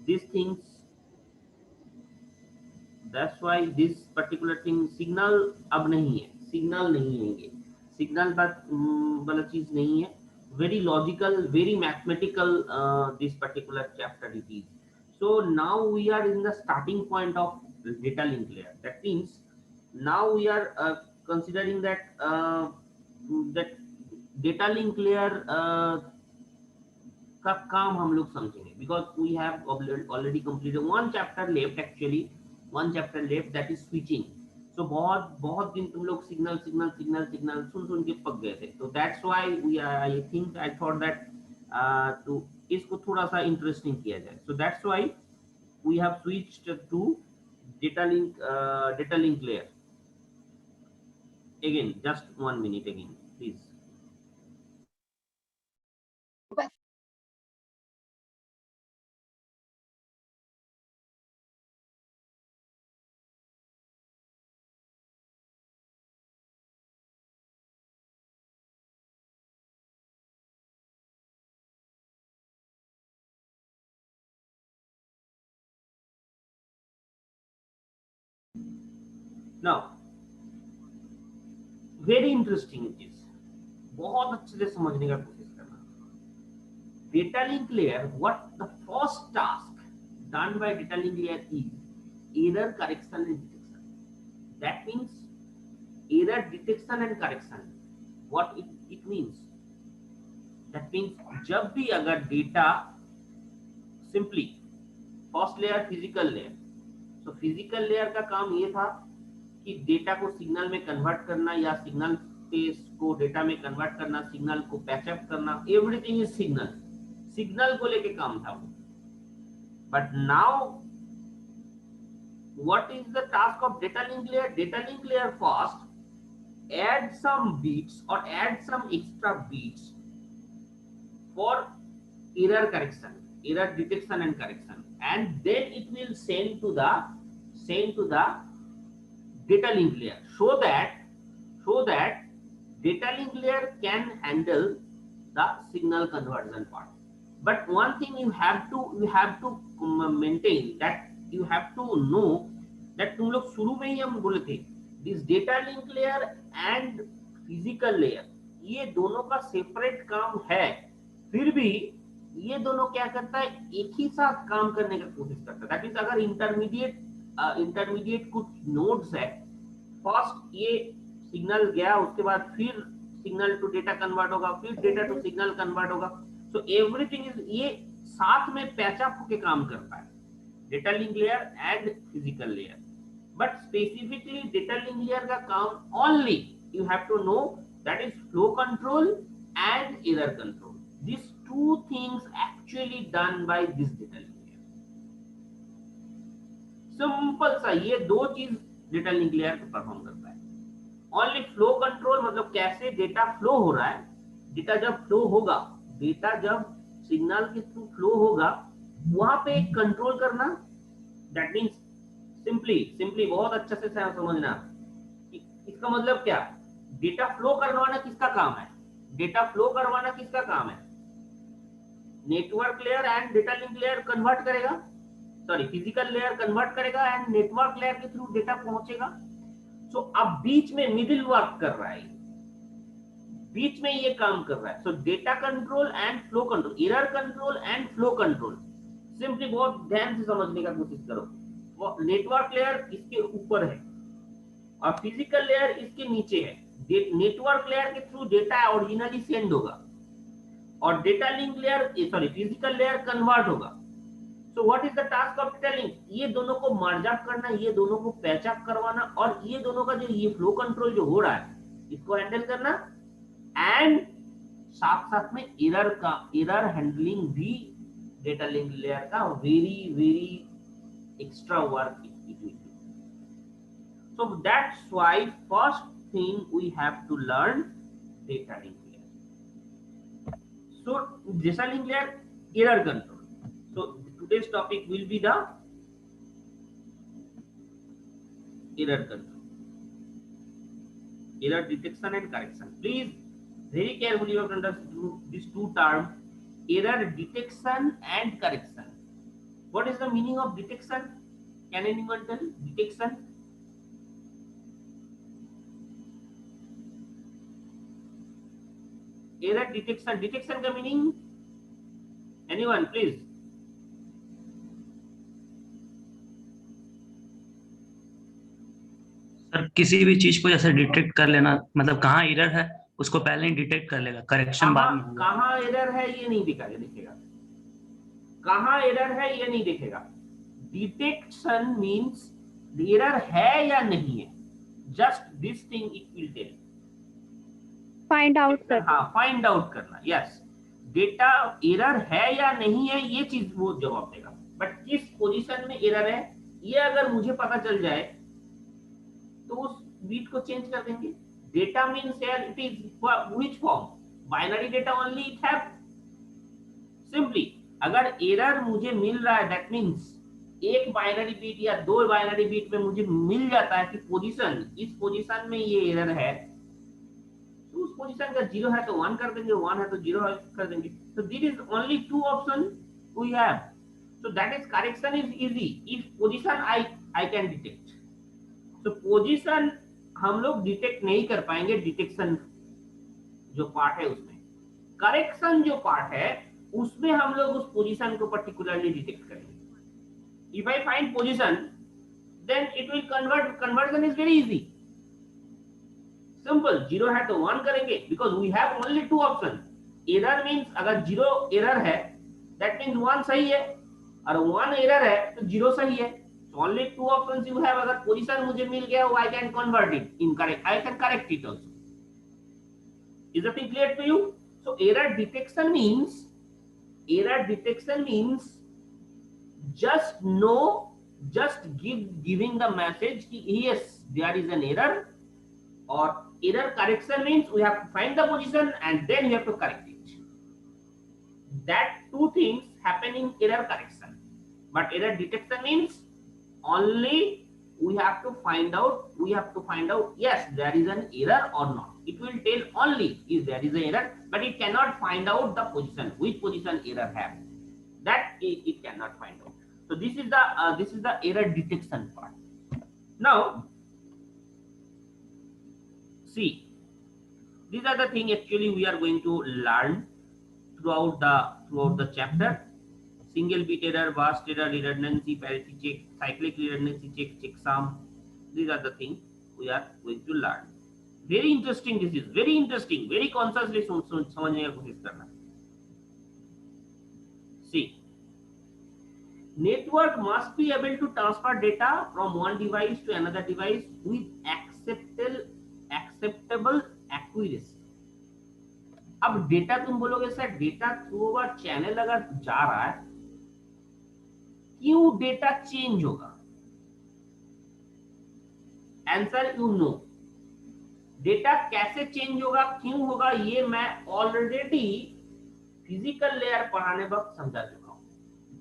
these things. That's why this particular thing signal अब नहीं है, सिग्नल नहीं है ये, सिग्नल बात वाला चीज नहीं है. Very logical, very mathematical, this particular chapter it is. So now we are in the starting point of data link layer. That means now we are considering that data link layer का काम हम लोग समझेंगे, because we have already completed one chapter left, actually one chapter left, that is switching. So बहुत बहुत दिन तुम लोग सिग्नल सिग्नल सिग्नल सिग्नल सुन सुन के पक गए थे, तो that's why we I think I thought that तो इसको थोड़ा सा इंटरेस्टिंग किया जाए. So that's why we have switched to data link layer. Again, just 1 minute again, please. Now, very interesting it is. बहुत अच्छे से समझने का कोशिश करना. Data link layer, what the first task done by data link layer is error correction and detection. That means error detection and correction. What it means? That means जब भी अगर data simply first layer physical layer, so physical layer का काम ये था कि data को signal में कन्वर्ट करना या सिग्नल को डेटा में कन्वर्ट करना, सिग्नल को पैचअप करना, एवरीथिंग इज सिग्नल. सिग्नल को लेके काम था वो. But now what is the task of data link layer? Data link layer first add some bits or add some extra bits for error correction, error detection and correction, and then it will send to the data link layer, so that data link layer can handle the signal conversion part. But one thing you have to maintain, that you have to know that तुम लोग शुरू में ही हम बोले थे this data link layer and physical layer ये दोनों का सेपरेट काम है, फिर भी ये दोनों क्या करता है, एक ही साथ काम करने का कोशिश करता है. दैट मीन्स अगर इंटरमीडिएट कुछ नोड्स है, फर्स्ट ये सिग्नल गया, उसके बाद फिर सिग्नल टू डेटा कन्वर्ट होगा, फिर डेटा टू सिग्नल कन्वर्ट होगा. सो एवरीथिंग इज ये साथ में पैचअप होके काम करता है, data link layer and physical layer. But specifically data link layer का काम only you have to know that is flow control and error control. This two things actually done by this data link layer. Simple सा ये दो चीज data link layer perform करता है. Only flow control मतलब कैसे डेटा फ्लो हो रहा है, डेटा जब फ्लो होगा, डेटा जब सिग्नल के थ्रू फ्लो होगा, वहां पे कंट्रोल करना. दैट मीन्स सिंपली बहुत अच्छे से समझना कि इसका मतलब क्या. डेटा फ्लो करवाना किसका काम है? डेटा फ्लो करवाना किसका काम है? Network layer and data link layer convert करेगा, सॉरी फिजिकल लेयर कन्वर्ट करेगा एंड नेटवर्क लेयर के थ्रू डेटा पहुंचेगा. सो अब बीच में मिडिल वर्क कर रहा है, बीच में ये काम कर रहा है. सो data control and flow control, error control and flow control. Simply बहुत ध्यान से समझने का कोशिश करो. नेटवर्क लेयर इसके ऊपर है और फिजिकल लेयर इसके नीचे है. नेटवर्क लेयर के थ्रू डेटा ओरिजिनली सेंड होगा और data link layer sorry physical layer convert होगा. So what is the task of data link? ये दोनों को मर्ज अप करना, ये दोनों को पैच अप करवाना, और ये दोनों का जो ये फ्लो कंट्रोल जो हो रहा है इसको हैंडल करना, एंड साथ साथ में एरर हैंडलिंग भी डेटा लिंक लेयर का very extra work it will do. So that's why first thing we have to learn data link layer. So data link layer error control. So today's topic will be the error control, error detection and correction. Please very carefully you have to understand these two terms, error detection and correction. What is the meaning of detection? Can anyone tell? Detection. Error detection. Detection का meaning? Anyone, please. Sir किसी भी चीज को जैसे detect कर लेना, मतलब कहाँ एरर है उसको पहले ही डिटेक्ट कर लेगा, करेक्शन बाद में होगा। कहाँ एरर है ये नहीं दिखेगा। कहाँ एरर है ये नहीं दिखेगा। डिटेक्शन मीन्स एरर है या नहीं है, just this thing it will tell. Find out करना। हाँ, फाइंड आउट करना, यस। डेटा एरर है या नहीं है ये चीज वो जवाब देगा, बट किस पोजीशन में एरर है ये अगर मुझे पता चल जाए तो उस बीट को चेंज कर देंगे। Data means here it is which form? Binary data only it have. Simply अगर एरर मुझे मिल रहा है दैट मीन्स एक बाइनरी बीट या दो बाइनरी बीट में मुझे मिल जाता है कि पोजीशन, इस पोजीशन में ये एरर है, तो उस पोजीशन का 0 है तो 1 कर देंगे, 1 है तो 0 कर देंगे। so this is only two option we have, so that is correction is easy if position I can detect। so position हम लोग डिटेक्ट नहीं कर पाएंगे डिटेक्शन जो पार्ट है उसमें। करेक्शन जो पार्ट है उसमें हम लोग उस पोजीशन को पर्टिकुलरली डिटेक्ट करेंगे। If I find position then it will conversion is very easy, simple. 0 है तो 1 करेंगे because we have only two option. Error means अगर 0 एरर है दैट मींस 1 सही है, और 1 एरर है तो 0 सही है। so only two options you have। अगर पोजीशन मुझे मिल गया वो I can convert it in correct, I can correct it also। is the thing clear to you? so error detection means just know, just giving the message ki yes there is an error, or error correction means we have to find the position and then we have to correct it। that two things happen in error correction, but error detection means only we have to find out yes there is an error or not। it will tell only if there is an error, but it cannot find out the position, which position error have, that it cannot find out। so this is the error detection part। now see, these are the thing actually we are going to learn throughout the chapter। single bit error, vast error, redundancy, parity check, cyclic redundancy check, checksum, these are the things we are going to learn। very interesting, this is very interesting, very consciously समझने की कोशिश करना। see, network must be able to transfer data from one device to another device with acceptable accuracy। अब data तुम बोलोगे sir data through over channel अगर जा रहा है क्यों डेटा चेंज होगा? Answer you know. डेटा कैसे चेंज होगा, क्यों होगा, ये मैं ऑलरेडी फिजिकल लेयर पढ़ाने वक्त समझा चुका हूं।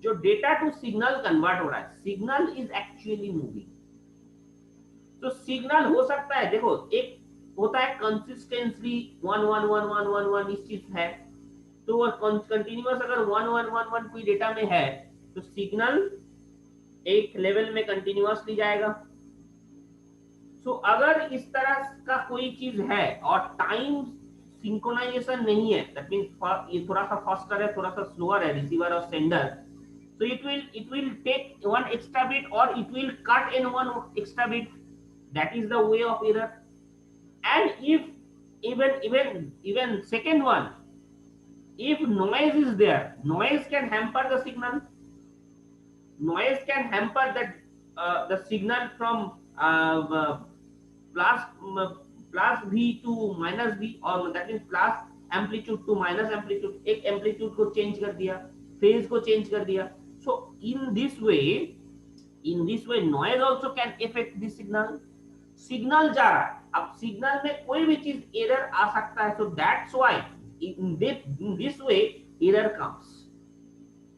जो डेटा टू सिग्नल कन्वर्ट हो रहा है, सिग्नल इज एक्चुअली मूविंग। तो सिग्नल हो सकता है, देखो एक होता है कंसिस्टेंटली 1 1 1 1 1 1 इस चीज है, तो कंटिन्यूअस अगर 1 1 1 1 कोई डेटा में है तो सिग्नल एक लेवल में कंटिन्यूअसली जाएगा। सो अगर इस तरह का कोई चीज है और टाइम सिंक्रोनाइजेशन नहीं है, दैट मींस ये थोड़ा सा फास्टर है, थोड़ा सा स्लोअर है रिसीवर और sender, so it will take one extra bit or it will cut in one extra bit, that is the way of error। and if even second one, if noise is there, noise can hamper the signal, noise can hamper that the signal from plus v to minus v, or that means plus amplitude to minus amplitude, एक amplitude को change कर दिया, phase को change कर दिया। so in this way noise also can affect the signal। Signal जा रहा है, अब सिग्नल में कोई भी चीज एरर आ सकता है, so that's why in this way error comes।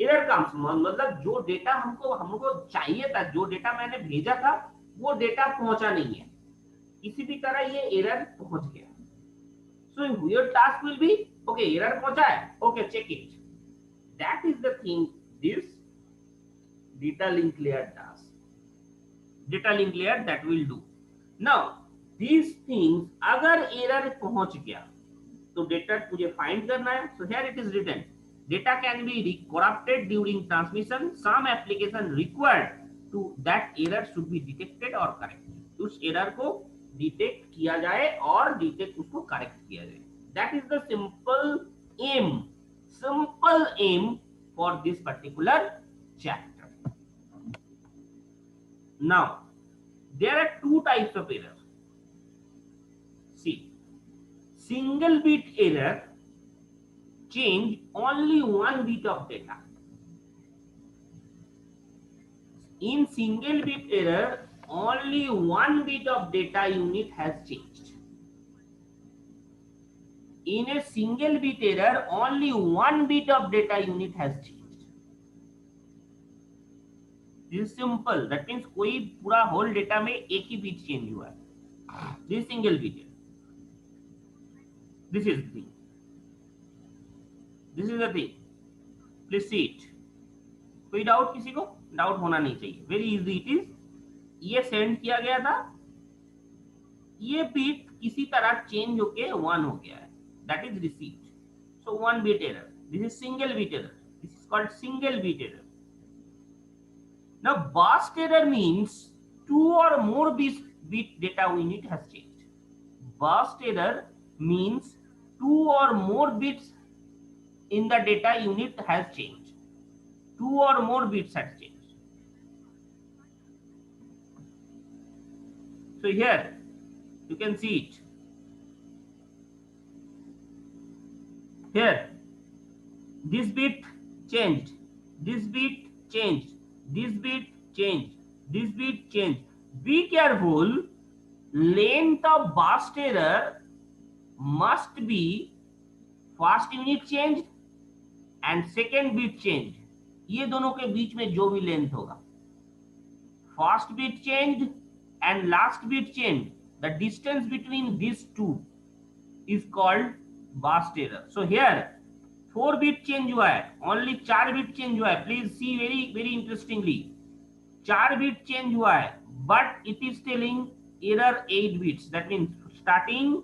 मतलब जो डेटा हमको चाहिए था, जो डेटा मैंने भेजा था वो डेटा पहुंचा नहीं है, किसी भी तरह ये एरर पहुंच गया। so your task will be okay, error पहुंचा है, okay check it, that is the thing। this data link layer does. Data link layer that will do. Now these things अगर error पहुंच गया तो data तुझे find करना है. So here it is written, data can be corrupted during transmission. Some application required to that error should be detected or corrected. उस error को detect किया जाए और detect उसको correct किया जाए. That is the simple aim for this particular chapter. Now there are two types of error. See, single bit error change only one bit of data. In single bit error, only one bit of data unit has changed. In a single bit error, only one bit of data unit has changed. This is simple. That means कोई पूरा whole data में एक ही bit change हुआ है. This is single bit error. This is the thing. This is the thing. Please see it. कोई doubt किसी को? Doubt होना नहीं चाहिए. Very easy it is. ये सेंड किया गया था, ये बिट किसी तरह चेंज होके 1 हो गया है. That is received. So one bit error. This is single bit error. This is called single bit error. Now burst error means two or more bit data unit has changed. Burst error means two or more bits in the data unit has changed. Two or more bits has changed. So here you can see it. Here this bit changed, this bit changed, this bit changed, this bit changed. Be careful, length of burst error must be first unit changed and second bit changed. ये दोनों के बीच में जो भी length होगा, first bit changed and last bit changed, the distance between these two is called burst error. So here 4 bit change हुआ है, only 4 bit change हुआ है. Please see very interestingly, 4 bit change हुआ है, but it is telling error 8 bits. That means starting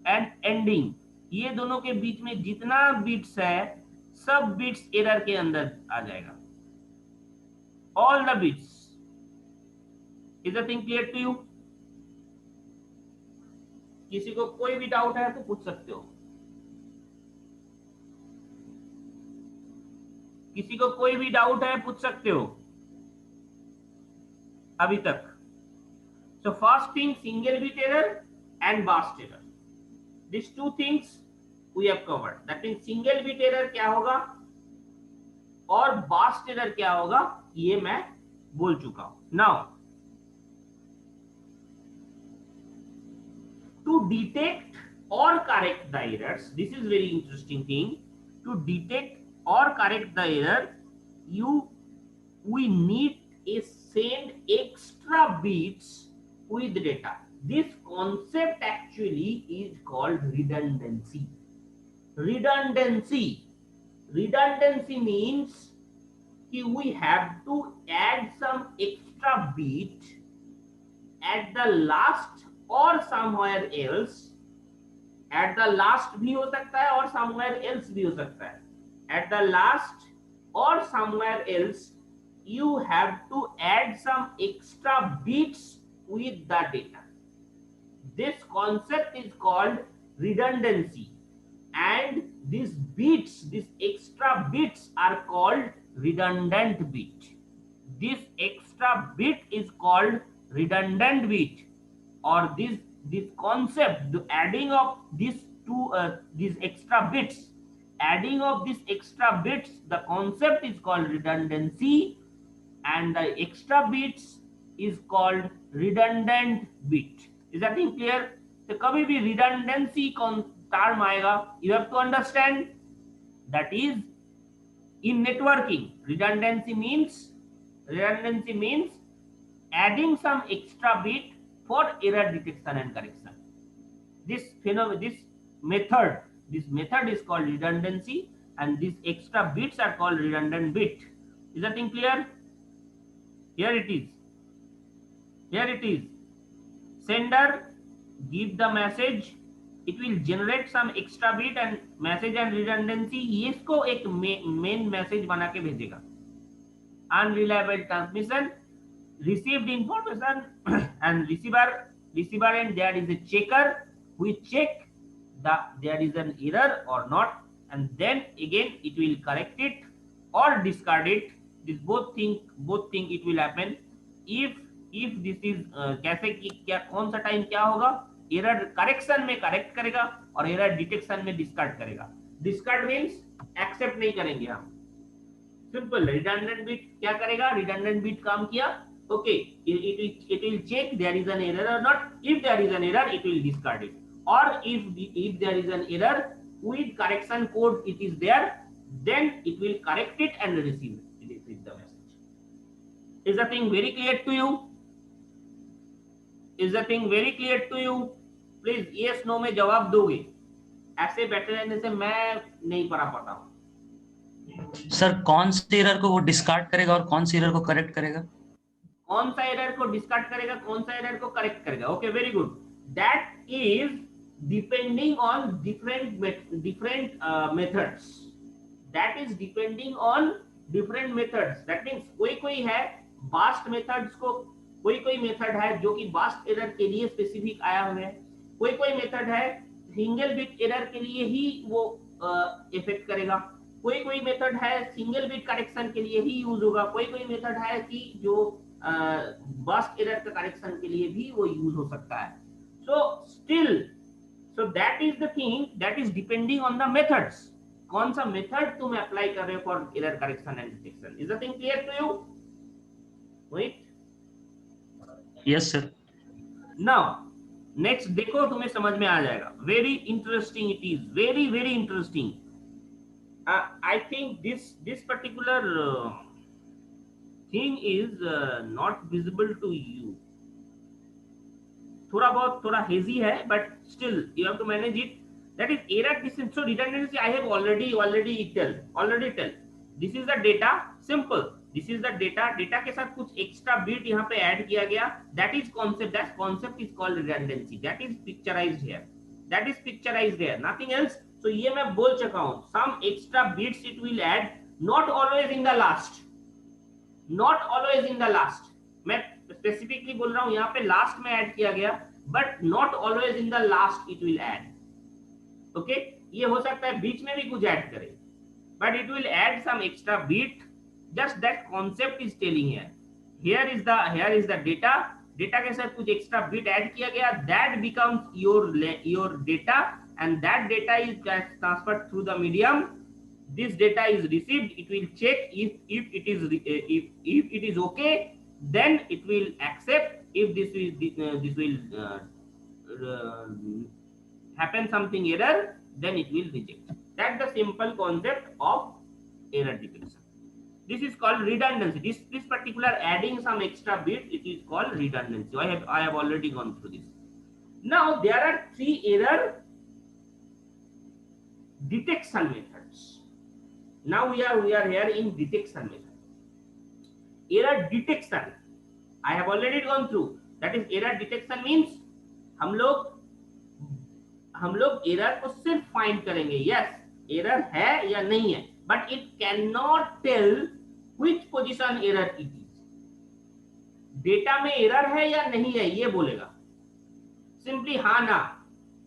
and ending, ये दोनों के बीच में जितना बिट्स है सब बिट्स एरर के अंदर आ जाएगा. All the bits. Is the thing clear to you? किसी को कोई भी डाउट है तो पूछ सकते हो. किसी को कोई भी डाउट है पूछ सकते हो अभी तक. So first thing, single bit error and burst error. These two things we have covered. That means single bit error क्या होगा और burst error क्या होगा ये मैं बोल चुका हूं. Now to detect or correct the errors, this is very interesting thing. To detect or correct the error, we need a send extra bits with data. This concept actually is called redundancy. Redundancy means we have to add some extra bit at the last or somewhere else. At the last भी हो सकता है और somewhere else भी हो सकता है. At the last or somewhere else, you have to add some extra bits with the data. This concept is called redundancy, and these bits, these extra bits are called redundant bit. This extra bit is called redundant bit, or this concept, the adding of these extra bits, adding of these extra bits, the concept is called redundancy, and the extra bits is called redundant bit. Is that thing clear? तो कभी भी redundancy term आएगा, you have to understand that is in networking. Redundancy means adding some extra bit for error detection and correction. This method is called redundancy, and these extra bits are called redundant bit. Is that thing clear? Here it is. Here it is. Sender give the message. It will generate some extra bit and message and redundancy. ये इसको एक main message बना के भेजेगा. Unreliable transmission. Received information and receiver and there is a checker. We check there is an error or not, and then again it will correct it or discard it. This both thing it will happen. If this is कैसे कि क्या कौन सा time क्या होगा, error correction में correct करेगा और एरर डिटेक्शन में डिस्कार्ड करेगा. डिस्कार्ड मींस एक्सेप्ट नहीं करेंगे हम. सिंपल. रिडंडेंट बिट क्या करेगा, रिडंडेंट बिट काम किया, okay, it will check there is an error or not. If there is an error, it will discard it. Or if there is an error with correction code it is there, then it will correct it and receive the message. Is the thing very clear to you? Is the thing very clear to you? Please yes no में जवाब दोगे. ऐसे बैठे रहने से मैं नहीं पढ़ा पाता हूँ. सर कौन से एरर को वो डिस्कार्ड करेगा और कौन से एरर को करेक्ट करेगा? कौन सा एरर को डिस्कार्ड करेगा, कौन सा एरर को करेक्ट करेगा. Okay, very good. That is depending on different methods. That is depending on different methods. That means कोई है बास्ट मेथड्स को, कोई मेथड है जो कि बास्ट एरर के लिए स्पेसिफिक आया हुआ है. कोई मेथड है सिंगल बिट एरर के लिए ही वो इफेक्ट करेगा. कोई मेथड है सिंगल बिट करेक्शन के लिए ही यूज होगा. कोई मेथड है कि जो बस्ट एरर का करेक्शन के लिए भी वो यूज हो सकता है. So that is the thing, that is depending on the methods. कौन सा मेथड तुम अप्लाई कर रहे हो for error correction and detection. Is the thing clear to you? Wait. Yes sir. Now next देखो, तुम्हें समझ में आ जाएगा. Very interesting it is, very very interesting. I think this particular thing is not visible to you. थोड़ा hazy है, but still you have to manage it. That is error distance. So redundancy I have already tell. This is the data. Simple. This is the data. Data के साथ कुछ extra bit यहाँ पे add किया गया. That is concept. That concept is called redundancy. That is picturized here. Nothing else. तो ये मैं बोल चुका हूं. Some extra bits it will add, not always in the last. मैं स्पेसिफिकली बोल रहा हूं, यहाँ पे लास्ट में ऐड किया गया, but not always in the last it will add. Okay, ये हो सकता है बीच में भी कुछ ऐड करे, but it will add some extra bit. Just that concept is telling here. Here is the data. Data के साथ कुछ एक्स्ट्रा बीट ऐड किया गया. That becomes your data. And that data is transferred through the medium. This data is received. It will check if it is okay, then it will accept. If this will happen something error, then it will reject. That's the simple concept of error detection. This is called redundancy. This particular adding some extra bit, it is called redundancy. I have already gone through this. Now there are 3 error detection methods. Now we are here in detection method. Error detection I have already gone through. That is error detection means हम लोग error को सिर्फ find करेंगे. Yes error है या नहीं है, but it can not tell which position error it is. Data में एरर है या नहीं है ये बोलेगा. सिंपली हाँ ना.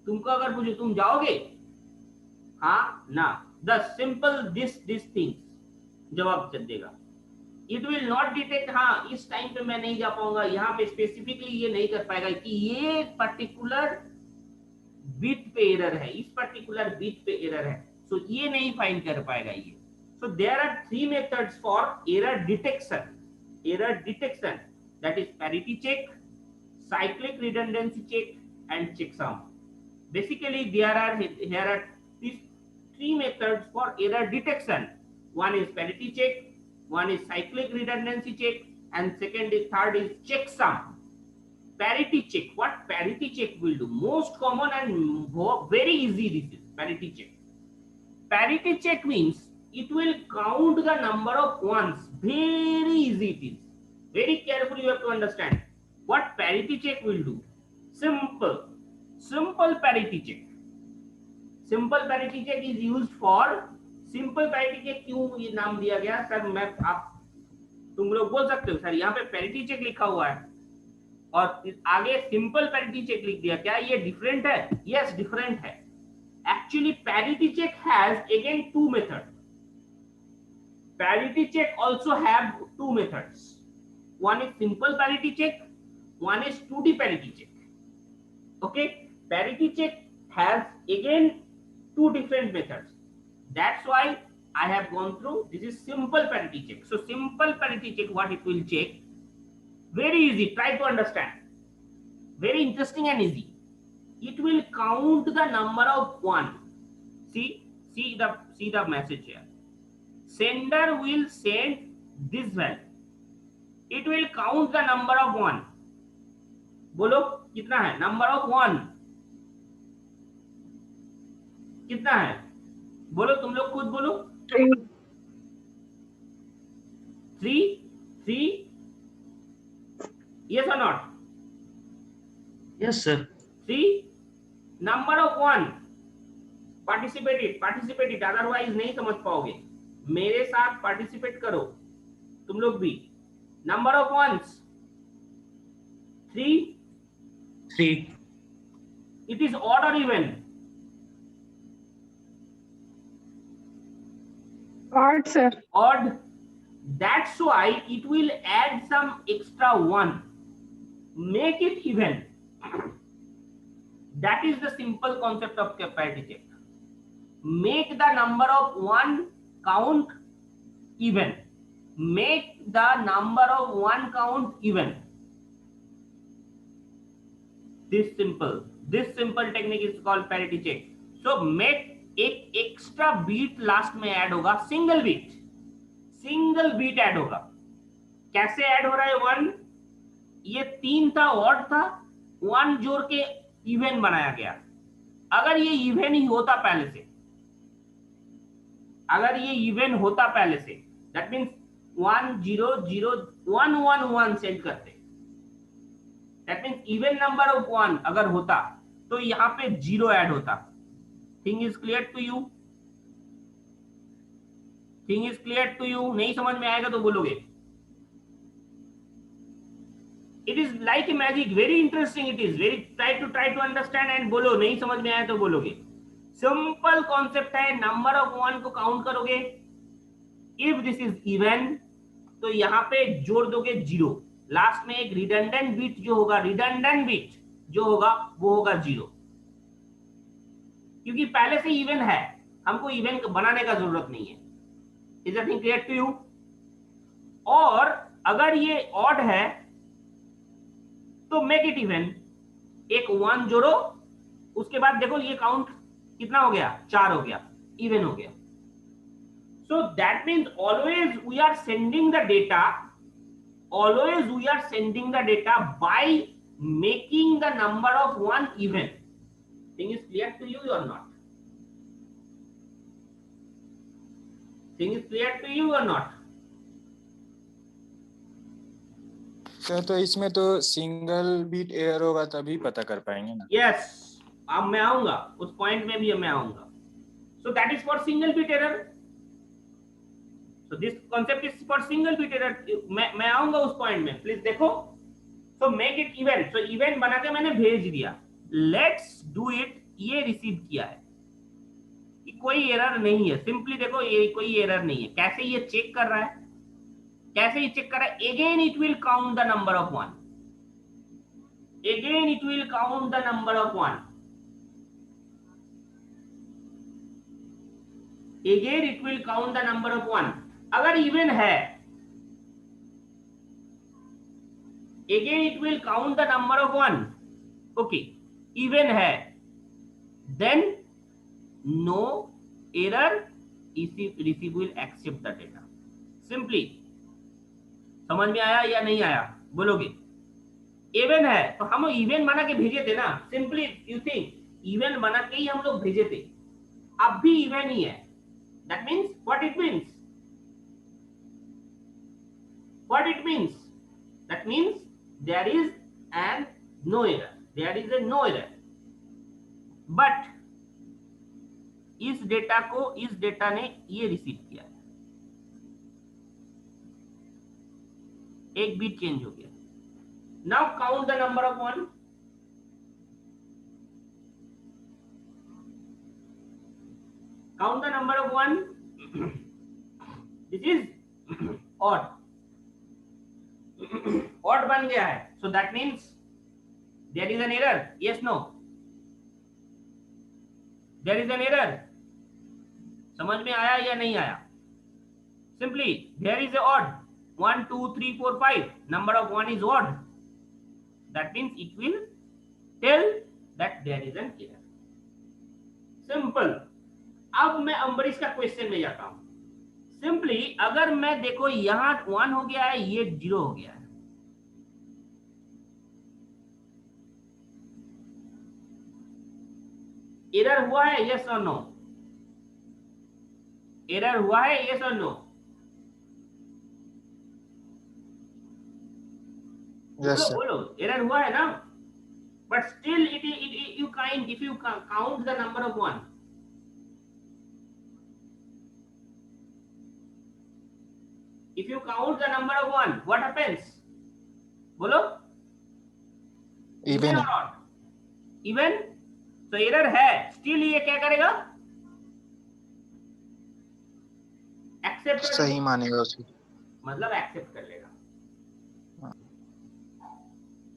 तुमको अगर पूछो तुम जाओगे, हाँ ना, द सिंपल दिस थिंग्स जवाब देगा. इट विल नॉट डिटेक्ट हाँ इस टाइम पे मैं नहीं जा पाऊंगा, यहाँ पे स्पेसिफिकली ये नहीं कर पाएगा कि ये पर्टिकुलर बिट पे एरर है, इस पर्टिकुलर बिट पे एरर है. सो ये नहीं फाइंड कर पाएगा ये. So there are 3 methods for error detection. That is parity check, cyclic redundancy check and checksum. Basically here are these 3 methods for error detection. One is parity check, one is cyclic redundancy check, and third is checksum. Parity check. What parity check will do? Most common and very easy. This is parity check. Parity check means it will count the number of ones. Very easy it is. Very carefully you have to understand what parity check will do. Simple parity check. Simple parity check is used for simple parity check. क्यों ये नाम दिया गया sir? मैं आप तुम लोग बोल सकते हो सर यहाँ पे पैरिटी चेक लिखा हुआ है और आगे सिंपल पैरिटी चेक लिख दिया, क्या ये डिफरेंट है? यस डिफरेंट है. Actually parity check has again two method. Parity check also have two methods. One is simple parity check, one is 2D parity check. Okay, parity check has again two different methods. That's why I have gone through. This is simple parity check. So simple parity check, what it will check? Very easy. Try to understand. Very interesting and easy. It will count the number of one. See the message here. Sender will send this value. It will count the number of one. बोलो कितना है? Number of one कितना है? बोलो तुम लोग खुद बोलो. 3 yes or not? Yes sir. 3 number of one. participate it otherwise नहीं समझ पाओगे. मेरे साथ पार्टिसिपेट करो तुम लोग भी. Number of ones 3. It is odd or even? Odd, sir. Odd. That's why it will add some extra one, make it even. That is the simple concept of parity check. Make the number of one count even. Make the number of one count even. This simple technique is called parity check. So make एक extra beat last में add होगा. Single beat add होगा. कैसे add हो रहा है? 1 ये 3 था, ऑड था, 1 जोड़ के इवन बनाया गया. अगर ये इवन ही होता पहले से, दैट मींस 1 0 0 1 1 1 सेंड करते. That means even number of 1 अगर होता तो यहाँ पे 0 ऐड होता. Thing is clear to you? नहीं समझ में आएगा तो बोलोगे. It is like a magic. Very interesting it is. Try to understand and बोलो. नहीं समझ में आया तो बोलोगे. Simple concept है. number of one को काउंट करोगे. If this is even तो यहाँ पे जोड़ दोगे 0. लास्ट में एक redundant bit जो होगा वो होगा 0. क्योंकि पहले से इवन है, हमको इवन बनाने का जरूरत नहीं है. Is that thing clear to you? और अगर ये ऑड है तो मेक इट इवन. एक 1 जोड़ो, उसके बाद देखो ये काउंट कितना हो गया? 4 हो गया, इवन हो गया. So that means always we are sending the data by making the number of 1 even. Thing is clear to you or not? Sir तो इसमें तो सिंगल बीट एरर होगा तभी पता कर पाएंगे ना. Yes. अब मैं आऊंगा उस पॉइंट में भी. मैं आऊंगा. So that is for single bit error. So this concept is for single bit error. मैं आऊंगा उस पॉइंट में. प्लीज देखो. So make it even. So even बना के मैंने भेज दिया. Let's do it. ये रिसीव किया है, कोई एरर नहीं है. सिंपली देखो ये कोई एरर नहीं है. कैसे ये चेक कर रहा है? Again it will count the number of 1. अगर इवन है, again it will count the number of 1. Okay, even है, then no error, receive will accept the data. Simply. समझ में आया या नहीं आया? बोलोगे. इवन है तो हम इवन बना के भेजे थे ना. सिंपली यू थिंक इवन बना के ही हम लोग भेजे थे. अब भी इवन ही है. That means what it means that means there is an no error, there is a no error. But इस डेटा ने ये रिसीव किया है, एक बिट चेंज हो गया। Now count the number of one. Count the number of one. This is odd, odd बन गया है, so that means there is an error. Yes no, there is an error. समझ में आया या नहीं आया? Simply there is a odd 1 2 3 4 5, number of 1 is odd, that means it will tell that there is an error. Simple. अब मैं अम्बरीश का question में जाता हूं। सिंपली अगर मैं देखो यहां 1 हो गया है, ये 0 हो गया है, एरर हुआ है यस और नो? एरर हुआ है यस और नो? Yes, sir. बोलो एरर हुआ है ना? But still it you kind if you count the number of 1, if you count the number of 1, what happens? बोलो Even. or not? Even. तो एरर है, स्टिल ये क्या करेगा? एक्सेप्ट सही मानेगा उसको। मतलब एक्सेप्ट कर लेगा।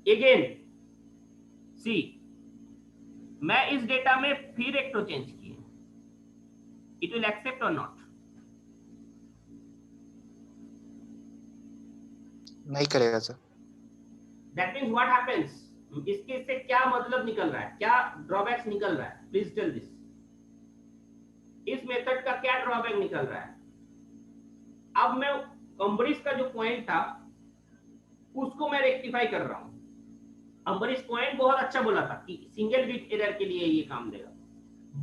अगेन सी, मैं इस डेटा में फिर एक तो चेंज किए, इट विल एक्सेप्ट और नॉट? नहीं करेगा sir. That means what happens? इसके से क्या मतलब निकल रहा है, क्या ड्रॉबैक्स निकल रहा है? Please tell this. इस मेथड का क्या ड्रॉबैक निकल रहा है? अब मैं अम्बरीश का जो पॉइंट था उसको मैं रेक्टिफाई कर रहा हूं। अम्बरीश पॉइंट बहुत अच्छा बोला था कि सिंगल बिट एरर के लिए ये काम देगा,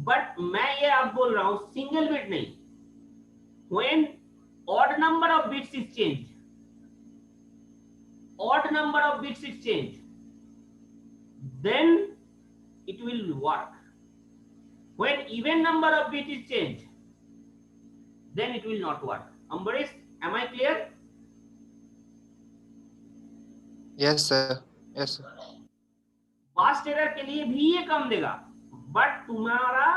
बट मैं ये अब बोल रहा हूं सिंगल बिट नहीं, when odd number of bits is change, odd number of bits is changed, then it will work. When even number of bits is changed, then it will not work. Ambarish, am I clear? Yes sir. Yes sir. Fast error के लिए भी ये काम देगा, but तुम्हारा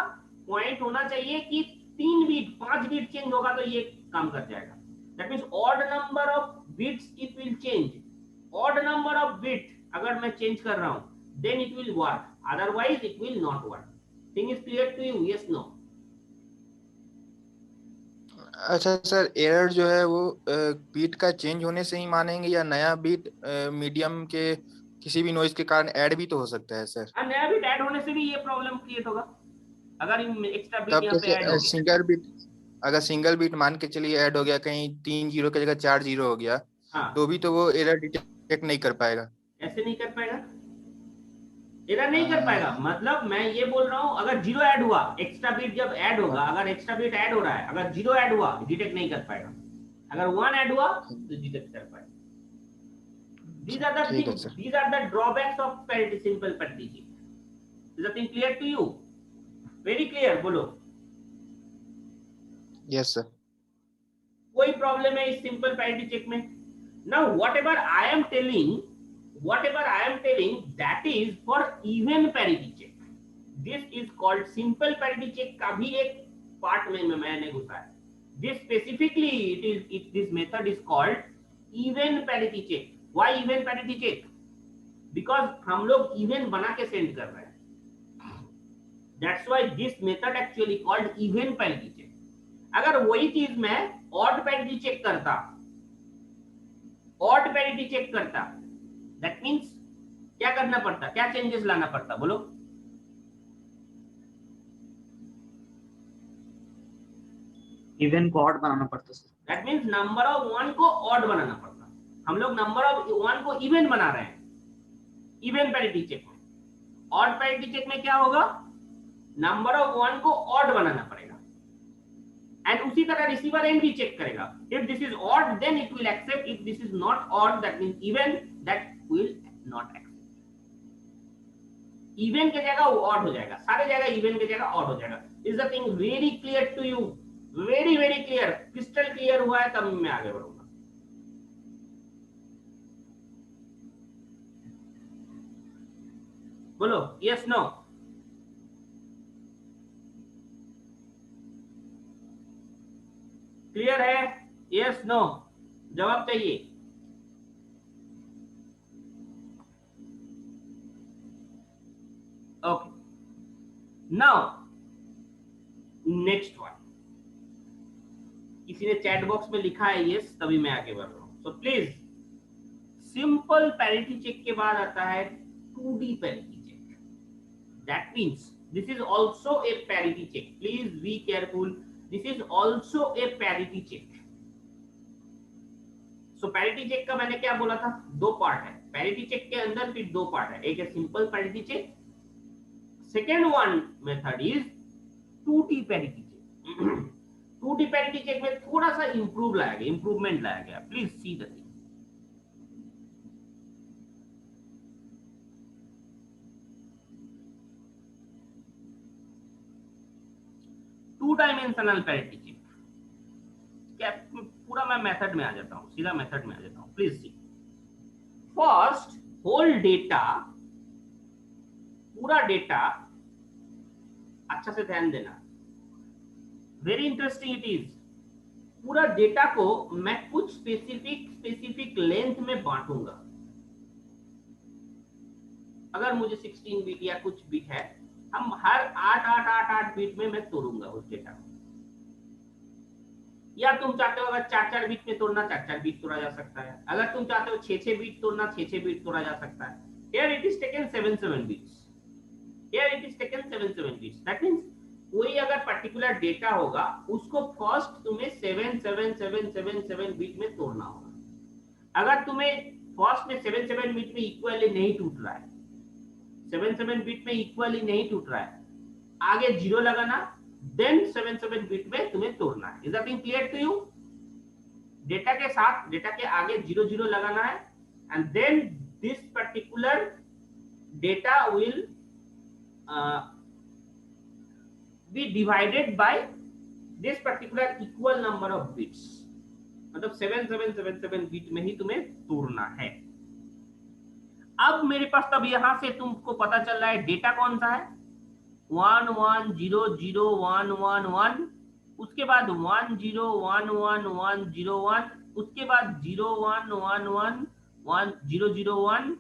point होना चाहिए कि 3 बिट 5 बिट चेंज होगा तो ये काम कर जाएगा। That means odd number of bits it will change. Odd number of bit अगर मैं चेंज कर रहा हूं then it will work, otherwise it will not work. Thing is clear to you? Yes no? अच्छा सर, एरर जो है वो beat का चेंज होने से ही मानेंगे या नया बीट मीडियम के किसी भी नॉइज के कारण ऐड भी तो हो सकता है सर? नया बिट ऐड होने से भी ये प्रॉब्लम क्रिएट होगा अगर एक्स्ट्रा बिट तब यहां पे ऐड हो तो सिंगल बीट, अगर सिंगल बीट मान के चलिए ऐड हो गया, कहीं 3 जीरो की जगह 4 जीरो हो गया, हाँ, तो भी तो वो एरर डिटेक्ट नहीं कर पाएगा। ऐसे नहीं कर पाएगा, एरर नहीं कर पाएगा। मतलब मैं ये बोल रहा हूं अगर 0 ऐड हुआ, एक्स्ट्रा बिट जब ऐड होगा, अगर एक्स्ट्रा बिट ऐड हो रहा है, अगर 0 ऐड हुआ डिटेक्ट नहीं कर पाएगा, अगर 1 ऐड हुआ तो डिटेक्ट कर पाएगा। These are the things, these are the drawbacks of parity, simple parity check. Is the thing clear to you? Very clear, बोलो। Yes sir. कोई प्रॉब्लम है इस सिंपल पैरिटी चेक में? Now whatever I am telling, that is for even parity check. This is called simple parity check का भी एक part में मैंने घुसा है। This specifically this method is called even parity check. Why even parity check? Because हम लोग even बना के सेंड कर रहे हैं। That's why this method actually called even parity check. अगर वही चीज मैं odd parity check करता, that means क्या करना पड़ता, क्या चेंजेस लाना पड़ता? बोलो। इवन को ऑड बनाना पड़ता sir. That means number of 1 को odd बनाना पड़ता। हम लोग नंबर ऑफ 1 को इवन बना रहे हैं इवन पैरिटी चेक में। ऑड पैरिटी चेक में क्या होगा? नंबर ऑफ 1 को ऑड बनाना पड़ेगा। एंड उसी तरह रिसीवर एंड भी चेक करेगा. If this is odd then it will accept, if this is not odd that means even, that will not accept. Even के जगह वो ऑड हो जाएगा, सारे जगह इवन के जगह ऑड हो जाएगा. Is the thing very clear to you? Very very clear, crystal clear हुआ है तब मैं आगे बढ़ूंगा. बोलो यस नो. क्लियर है? यस नो जवाब चाहिए. Okay, now next one. किसी ने चैट बॉक्स में लिखा है यस, तभी मैं आगे बढ़ रहा हूं. So please, simple parity check के बाद आता है 2D parity check. That means this is also a parity check. Please be careful, this is also a parity check. So parity check का मैंने क्या बोला था? दो पार्ट है. पैरिटी चेक के अंदर फिर दो पार्ट है. एक है simple parity check, second one method is 2D parity check. 2D parity check में थोड़ा सा इंप्रूवमेंट लाया गया. Please see the thing. Two dimensional parity check. क्या पूरा मैं मेथड में आ जाता हूं, सीधा मेथड में आ जाता हूं. Please see. First, whole data, पूरा डेटा, अच्छा से ध्यान देना, वेरी इंटरेस्टिंग इट इज. पूरा डेटा को मैं कुछ स्पेसिफिक लेंथ में बांटूंगा. अगर मुझे 16 बिट या कुछ बिट है, हम हर 8 बिट में मैं तोड़ूंगा उस डेटा को. या तुम चाहते हो अगर 4 बिट में तोड़ना, 4 बिट तोड़ा जा सकता है. अगर तुम चाहते हो 6 बिट तोड़ना, 6 बिट तोड़ा जा सकता है. Here it is taken 7 bits. Here it is taken 7 bits. That means कोई अगर पर्टिकुलर डेटा होगा, उसको फर्स्ट तुम्हें 7 बिट में तोड़ना होगा. अगर तुम्हें फर्स्ट में 7 बिट में इक्वली नहीं टूट रहा है, 7 बिट में इक्वली नहीं टूट रहा है, आगे 0 लगाना, देन 7 बिट में तुम्हें तोड़ना है. Is that thing clear to you? Data के साथ, डेटा के आगे 0 लगाना है, and then this particular data will be divided by this particular equal number of bits. मतलब 7 बिट में ही तुम्हें तोड़ना है. अब मेरे पास तब यहां से तुमको पता चल रहा है डेटा कौन सा है. 1 1 0 0 1 1 1, उसके बाद 1 0 1 1 1 0 1, उसके बाद 0 1 1 1 1 0 0 1,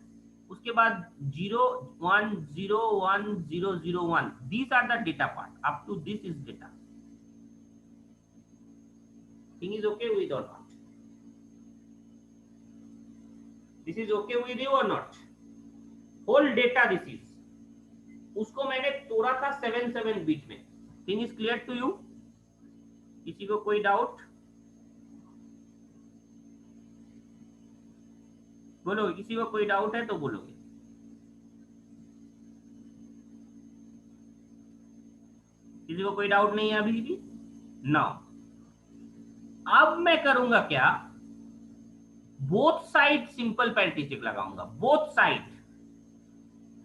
उसके बाद 0 1 0 1 0 0 1. These are the data part. Up to this is data. Thing is okay with or not? This is okay with you or not? Whole data this is. उसको मैंने तोड़ा था 7 बिट में. Thing is clear to you? किसी को कोई doubt? बोलो, किसी को कोई डाउट है तो बोलोगे. किसी को कोई डाउट नहीं है अभी भी? नो. अब मैं करूंगा क्या? Both side simple parity check लगाऊंगा. बोथ साइड,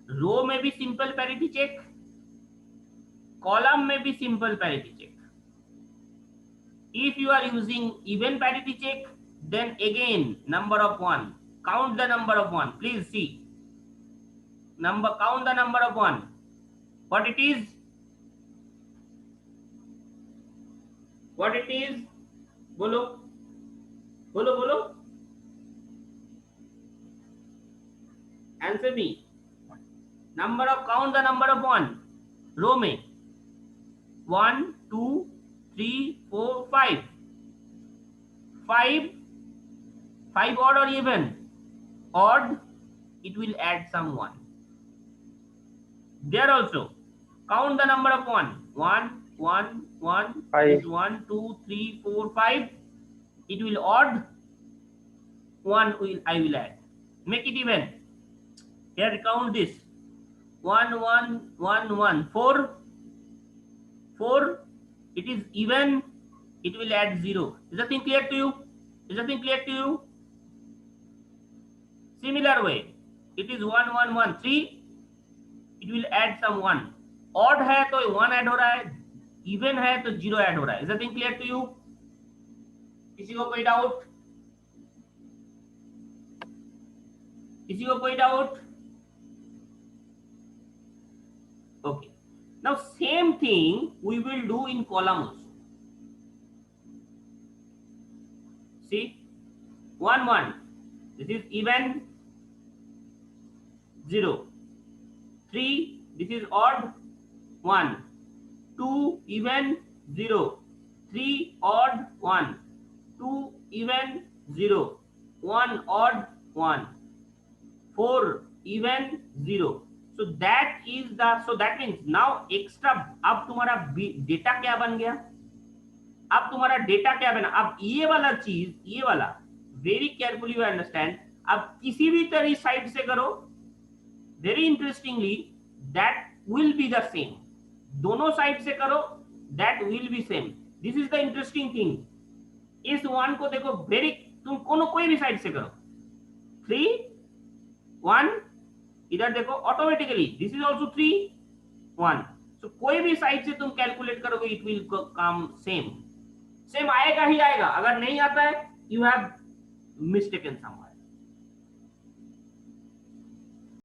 रो में भी सिंपल पैरिटी चेक, कॉलम में भी simple parity check. If you are using even parity check, then again number of 1. Count the number of 1. Please see. Count the number of 1. What it is? What it is? बोलो, बोलो, बोलो. Answer me. Count the number of 1. Row में 1 2 3 4 5. 5 odd or even? Odd, it will add some 1. There also, count the number of 1. 1 1 1 is 1 2 3 4 5. It will odd, 1 I will add. Make it even. Here count this. 1 1 1 1 4. It is even. it will add 0. Is the thing clear to you? Is the thing clear to you? Similar way, it is 1 1 1 3, it will add some 1. Odd है तो 1 add हो रहा है, even है तो 0 add हो रहा है. Is the thing clear to you? किसी को कोई डाउट? किसी को कोई doubt? Okay. Now same thing we will do in column also. See, 1 1. This is even 0. 3. This is odd 1. 2 even 0. 3 odd 1. 2 even 0. 1 odd 1. 4 even 0. So that is the, so that means now extra, अब तुम्हारा data क्या बन गया? अब तुम्हारा data क्या बना? अब ये वाला चीज, ये वाला वेरी केयरफुली यू अंडरस्टैंड, अब किसी भी तरह साइड से करो, very interestingly that will be the same. दोनों साइड से करो, that will be same. This is the interesting thing. इस वन को देखो, वेरी, तुम कोई भी साइड से करो, 3 1, इधर देखो ऑटोमेटिकली दिस इज ऑल्सो 3 1. सो कोई भी साइड से तुम कैलकुलेट करोगे, it will come same. Same आएगा ही आएगा. अगर नहीं आता है, यू हैव मिस्टेकन समवन.